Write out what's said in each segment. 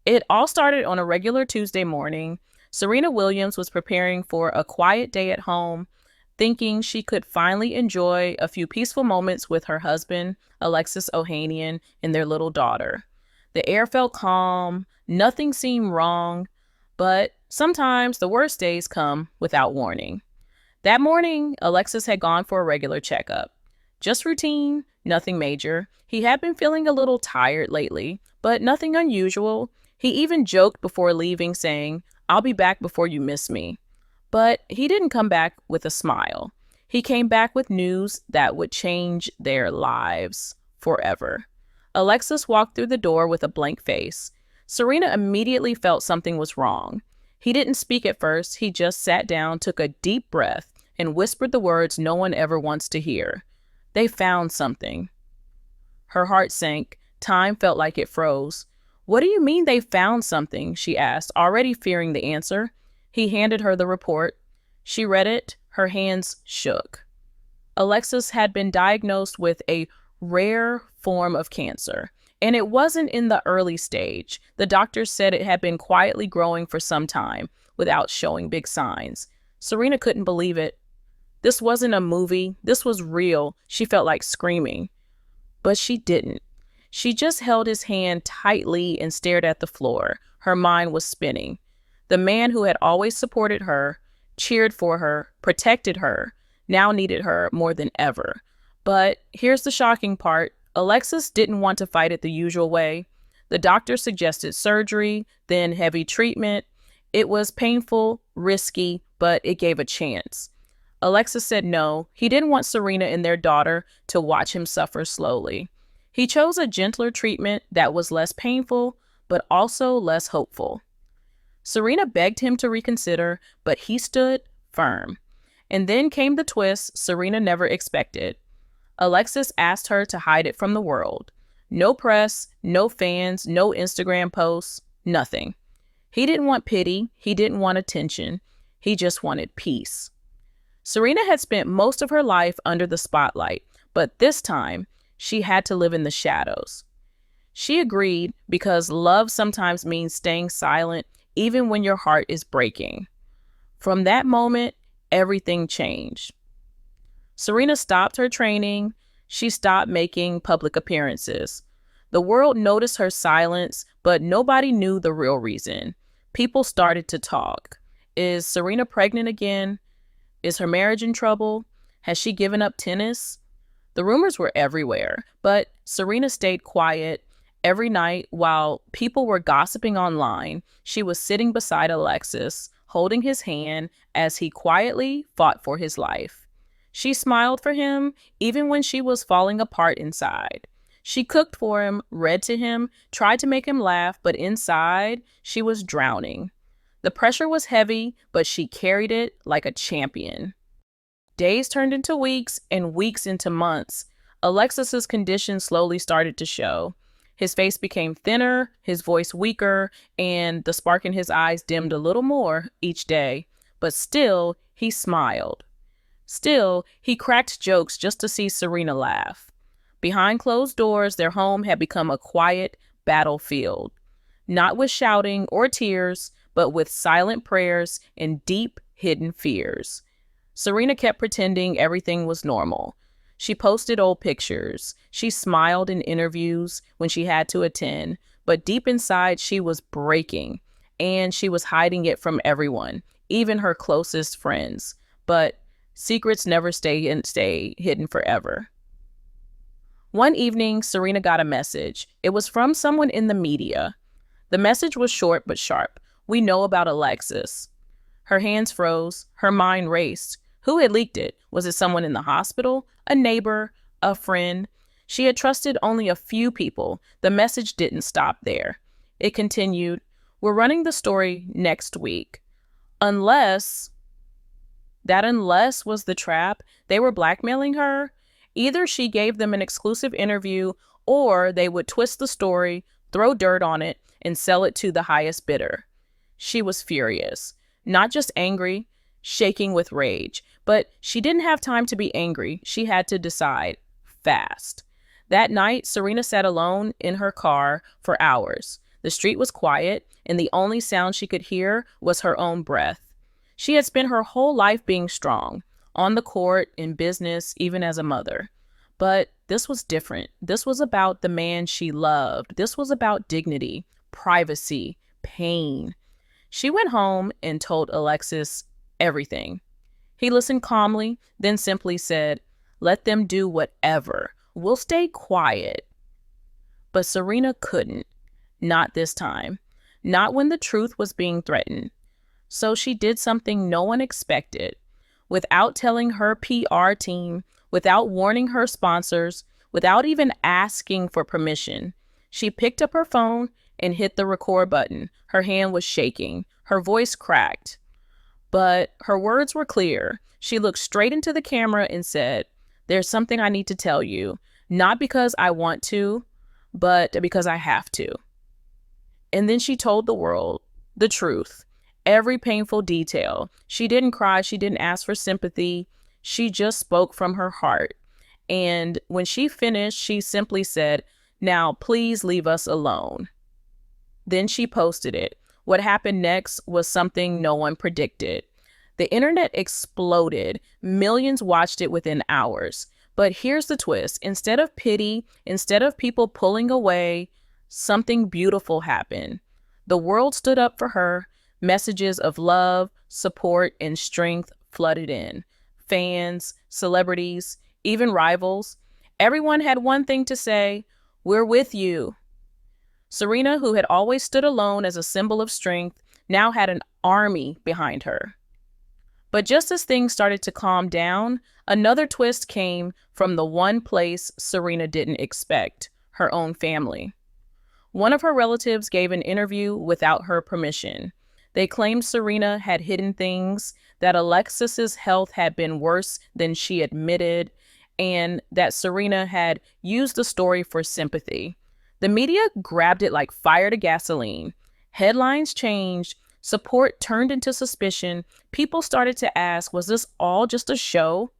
It all started on a regular Tuesday morning. Serena Williams was preparing for a quiet day at home, thinking she could finally enjoy a few peaceful moments with her husband, Alexis Ohanian, and their little daughter. The air felt calm, nothing seemed wrong, but sometimes the worst days come without warning. That morning, Alexis had gone for a regular checkup. Just routine, nothing major. He had been feeling a little tired lately, but nothing unusual. He even joked before leaving, saying, "I'll be back before you miss me." But he didn't come back with a smile. He came back with news that would change their lives forever. Alexis walked through the door with a blank face. Serena immediately felt something was wrong. He didn't speak at first. He just sat down, took a deep breath, and whispered the words no one ever wants to hear. They found something. Her heart sank. Time felt like it froze. "What do you mean they found something?" she asked, already fearing the answer. He handed her the report. She read it. Her hands shook. Alexis had been diagnosed with a rare form of cancer, and it wasn't in the early stage. The doctors said it had been quietly growing for some time without showing big signs. Serena couldn't believe it. This wasn't a movie. This was real. She felt like screaming. But she didn't. She just held his hand tightly and stared at the floor. Her mind was spinning. The man who had always supported her, cheered for her, protected her, now needed her more than ever. But here's the shocking part. Alexis didn't want to fight it the usual way. The doctor suggested surgery, then heavy treatment. It was painful, risky, but it gave a chance. Alexis said no. He didn't want Serena and their daughter to watch him suffer slowly. He chose a gentler treatment that was less painful, but also less hopeful. Serena begged him to reconsider, but he stood firm. And then came the twist Serena never expected. Alexis asked her to hide it from the world. No press, no fans, no Instagram posts, nothing. He didn't want pity. He didn't want attention. He just wanted peace. Serena had spent most of her life under the spotlight, but this time she had to live in the shadows. She agreed because love sometimes means staying silent even when your heart is breaking. From that moment, everything changed. Serena stopped her training. She stopped making public appearances. The world noticed her silence, but nobody knew the real reason. People started to talk. Is Serena pregnant again? Is her marriage in trouble? Has she given up tennis? The rumors were everywhere, but Serena stayed quiet. Every night, while people were gossiping online, she was sitting beside Alexis, holding his hand as he quietly fought for his life. She smiled for him, even when she was falling apart inside. She cooked for him, read to him, tried to make him laugh, but inside, she was drowning. The pressure was heavy, but she carried it like a champion. Days turned into weeks and weeks into months. Alexis's condition slowly started to show. His face became thinner, his voice weaker, and the spark in his eyes dimmed a little more each day. But still, he smiled. Still, he cracked jokes just to see Serena laugh. Behind closed doors, their home had become a quiet battlefield. Not with shouting or tears, but with silent prayers and deep, hidden fears. Serena kept pretending everything was normal. She posted old pictures. She smiled in interviews when she had to attend, but deep inside she was breaking, and she was hiding it from everyone, even her closest friends. But secrets never stay hidden forever. One evening, Serena got a message. It was from someone in the media. The message was short but sharp. "We know about Alexis." Her hands froze. Her mind raced. Who had leaked it? Was it someone in the hospital? A neighbor? A friend? She had trusted only a few people. The message didn't stop there. It continued, "We're running the story next week." Unless was the trap. They were blackmailing her. Either she gave them an exclusive interview, or they would twist the story, throw dirt on it, and sell it to the highest bidder. She was furious. Not just angry, shaking with rage. But she didn't have time to be angry. She had to decide fast. That night, Serena sat alone in her car for hours. The street was quiet, and the only sound she could hear was her own breath. She had spent her whole life being strong, on the court, in business, even as a mother. But this was different. This was about the man she loved. This was about dignity, privacy, pain. She went home and told Alexis everything. He listened calmly, then simply said, "Let them do whatever. We'll stay quiet." But Serena couldn't. Not this time. Not when the truth was being threatened. So she did something no one expected. Without telling her PR team, without warning her sponsors, without even asking for permission, she picked up her phone and hit the record button. Her hand was shaking. Her voice cracked. But her words were clear. She looked straight into the camera and said, "There's something I need to tell you, not because I want to, but because I have to." And then she told the world the truth, every painful detail. She didn't cry. She didn't ask for sympathy. She just spoke from her heart. And when she finished, she simply said, "Now, please leave us alone." Then she posted it. What happened next was something no one predicted. The internet exploded. Millions watched it within hours. But here's the twist. Instead of pity, instead of people pulling away, something beautiful happened. The world stood up for her. Messages of love, support, and strength flooded in. Fans, celebrities, even rivals. Everyone had one thing to say: "We're with you." Serena, who had always stood alone as a symbol of strength, now had an army behind her. But just as things started to calm down, another twist came from the one place Serena didn't expect: her own family. One of her relatives gave an interview without her permission. They claimed Serena had hidden things, that Alexis's health had been worse than she admitted, and that Serena had used the story for sympathy. The media grabbed it like fire to gasoline. Headlines changed. Support turned into suspicion. People started to ask, was this all just a show?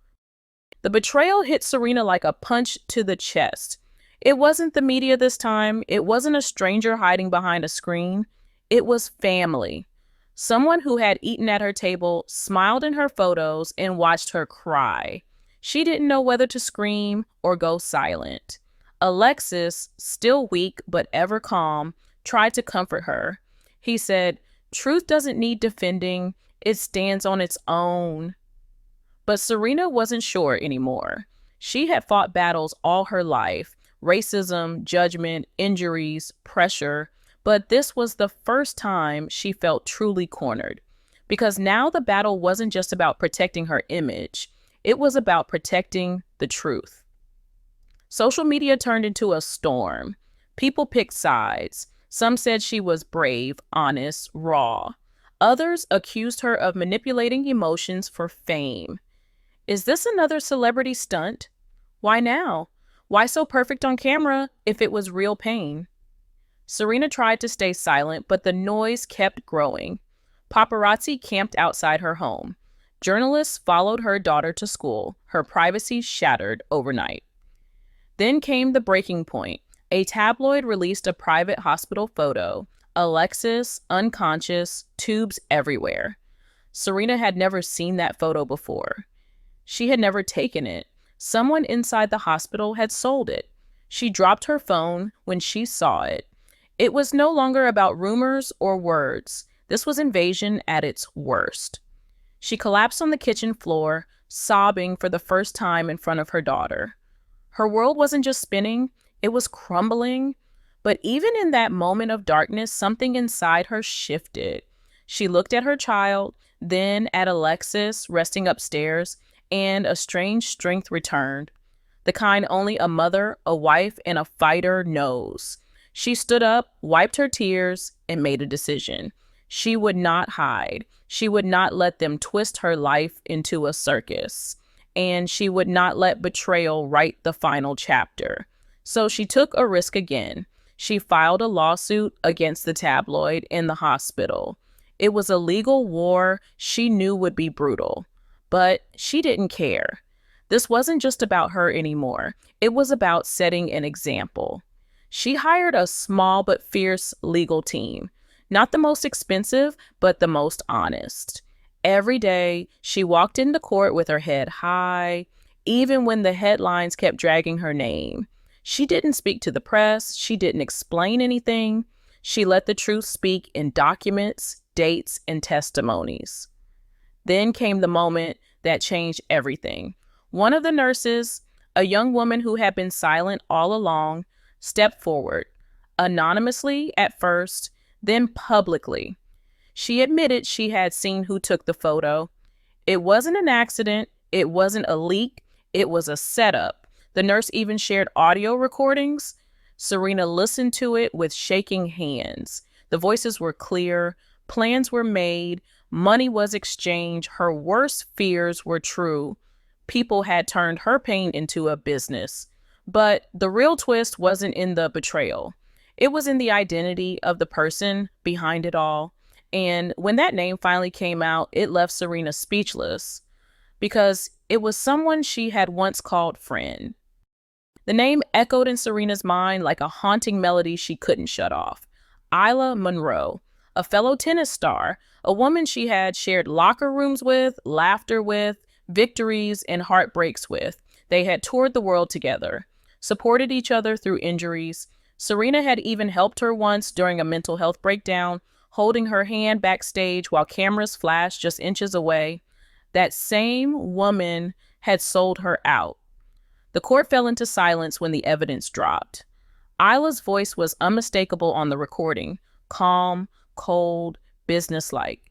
The betrayal hit Serena like a punch to the chest. It wasn't the media this time. It wasn't a stranger hiding behind a screen. It was family. Someone who had eaten at her table, smiled in her photos, and watched her cry. She didn't know whether to scream or go silent. Alexis, still weak but ever calm, tried to comfort her. He said, "Truth doesn't need defending. It stands on its own." But Serena wasn't sure anymore. She had fought battles all her life: racism, judgment, injuries, pressure. But this was the first time she felt truly cornered. Because now the battle wasn't just about protecting her image. It was about protecting the truth. Social media turned into a storm. People picked sides. Some said she was brave, honest, raw. Others accused her of manipulating emotions for fame. Is this another celebrity stunt? Why now? Why so perfect on camera if it was real pain? Serena tried to stay silent, but the noise kept growing. Paparazzi camped outside her home. Journalists followed her daughter to school. Her privacy shattered overnight. Then came the breaking point. A tabloid released a private hospital photo. Alexis, unconscious, tubes everywhere. Serena had never seen that photo before. She had never taken it. Someone inside the hospital had sold it. She dropped her phone when she saw it. It was no longer about rumors or words. This was invasion at its worst. She collapsed on the kitchen floor, sobbing for the first time in front of her daughter. Her world wasn't just spinning, it was crumbling. But even in that moment of darkness, something inside her shifted. She looked at her child, then at Alexis resting upstairs, and a strange strength returned. The kind only a mother, a wife, and a fighter knows. She stood up, wiped her tears, and made a decision. She would not hide. She would not let them twist her life into a circus. And she would not let betrayal write the final chapter. So she took a risk again. She filed a lawsuit against the tabloid and the hospital. It was a legal war she knew would be brutal. But she didn't care. This wasn't just about her anymore. It was about setting an example. She hired a small but fierce legal team. Not the most expensive, but the most honest. Every day, she walked into court with her head high, even when the headlines kept dragging her name. She didn't speak to the press. She didn't explain anything. She let the truth speak in documents, dates, and testimonies. Then came the moment that changed everything. One of the nurses, a young woman who had been silent all along, stepped forward, anonymously at first, then publicly. She admitted she had seen who took the photo. It wasn't an accident, it wasn't a leak, it was a setup. The nurse even shared audio recordings. Serena listened to it with shaking hands. The voices were clear, plans were made, money was exchanged, her worst fears were true. People had turned her pain into a business. But the real twist wasn't in the betrayal. It was in the identity of the person behind it all. And when that name finally came out, it left Serena speechless because it was someone she had once called friend. The name echoed in Serena's mind like a haunting melody she couldn't shut off. Isla Monroe, a fellow tennis star, a woman she had shared locker rooms with, laughter with, victories and heartbreaks with. They had toured the world together, supported each other through injuries. Serena had even helped her once during a mental health breakdown, holding her hand backstage while cameras flashed just inches away. That same woman had sold her out. The court fell into silence when the evidence dropped. Isla's voice was unmistakable on the recording, calm, cold, businesslike.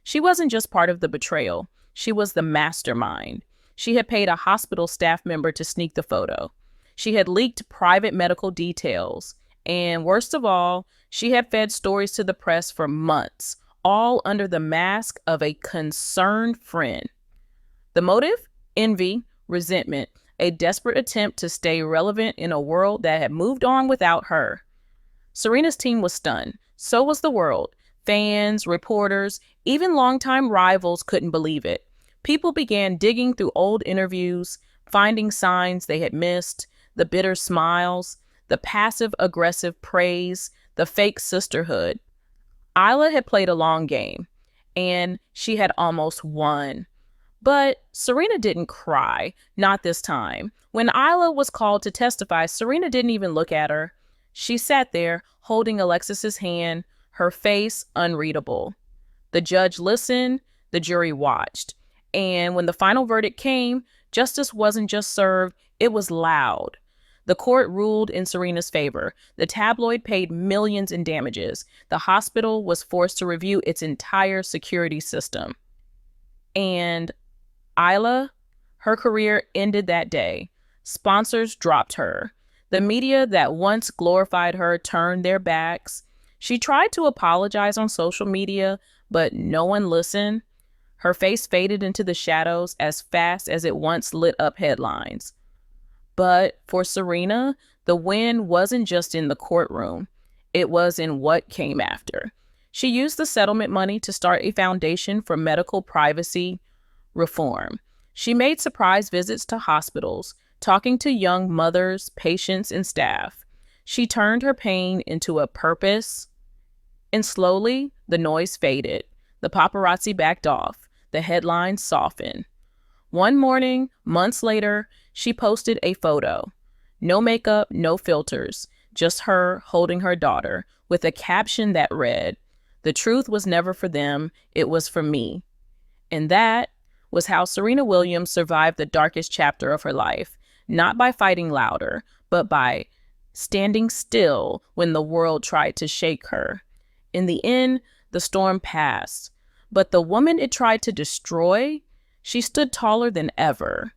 She wasn't just part of the betrayal. She was the mastermind. She had paid a hospital staff member to sneak the photo. She had leaked private medical details. And worst of all, she had fed stories to the press for months, all under the mask of a concerned friend. The motive? Envy, resentment, a desperate attempt to stay relevant in a world that had moved on without her. Serena's team was stunned. So was the world. Fans, reporters, even longtime rivals couldn't believe it. People began digging through old interviews, finding signs they had missed, the bitter smiles, the passive-aggressive praise, the fake sisterhood. Isla had played a long game, and she had almost won. But Serena didn't cry, not this time. When Isla was called to testify, Serena didn't even look at her. She sat there, holding Alexis's hand, her face unreadable. The judge listened, the jury watched. And when the final verdict came, justice wasn't just served, it was loud. The court ruled in Serena's favor. The tabloid paid millions in damages. The hospital was forced to review its entire security system. And Isla, her career ended that day. Sponsors dropped her. The media that once glorified her turned their backs. She tried to apologize on social media, but no one listened. Her face faded into the shadows as fast as it once lit up headlines. But for Serena, the win wasn't just in the courtroom. It was in what came after. She used the settlement money to start a foundation for medical privacy reform. She made surprise visits to hospitals, talking to young mothers, patients, and staff. She turned her pain into a purpose, and slowly the noise faded. The paparazzi backed off. The headlines softened. One morning, months later, she posted a photo. No makeup, no filters, just her holding her daughter, with a caption that read, "The truth was never for them, it was for me." And that was how Serena Williams survived the darkest chapter of her life, not by fighting louder, but by standing still when the world tried to shake her. In the end, the storm passed, but the woman it tried to destroy, she stood taller than ever.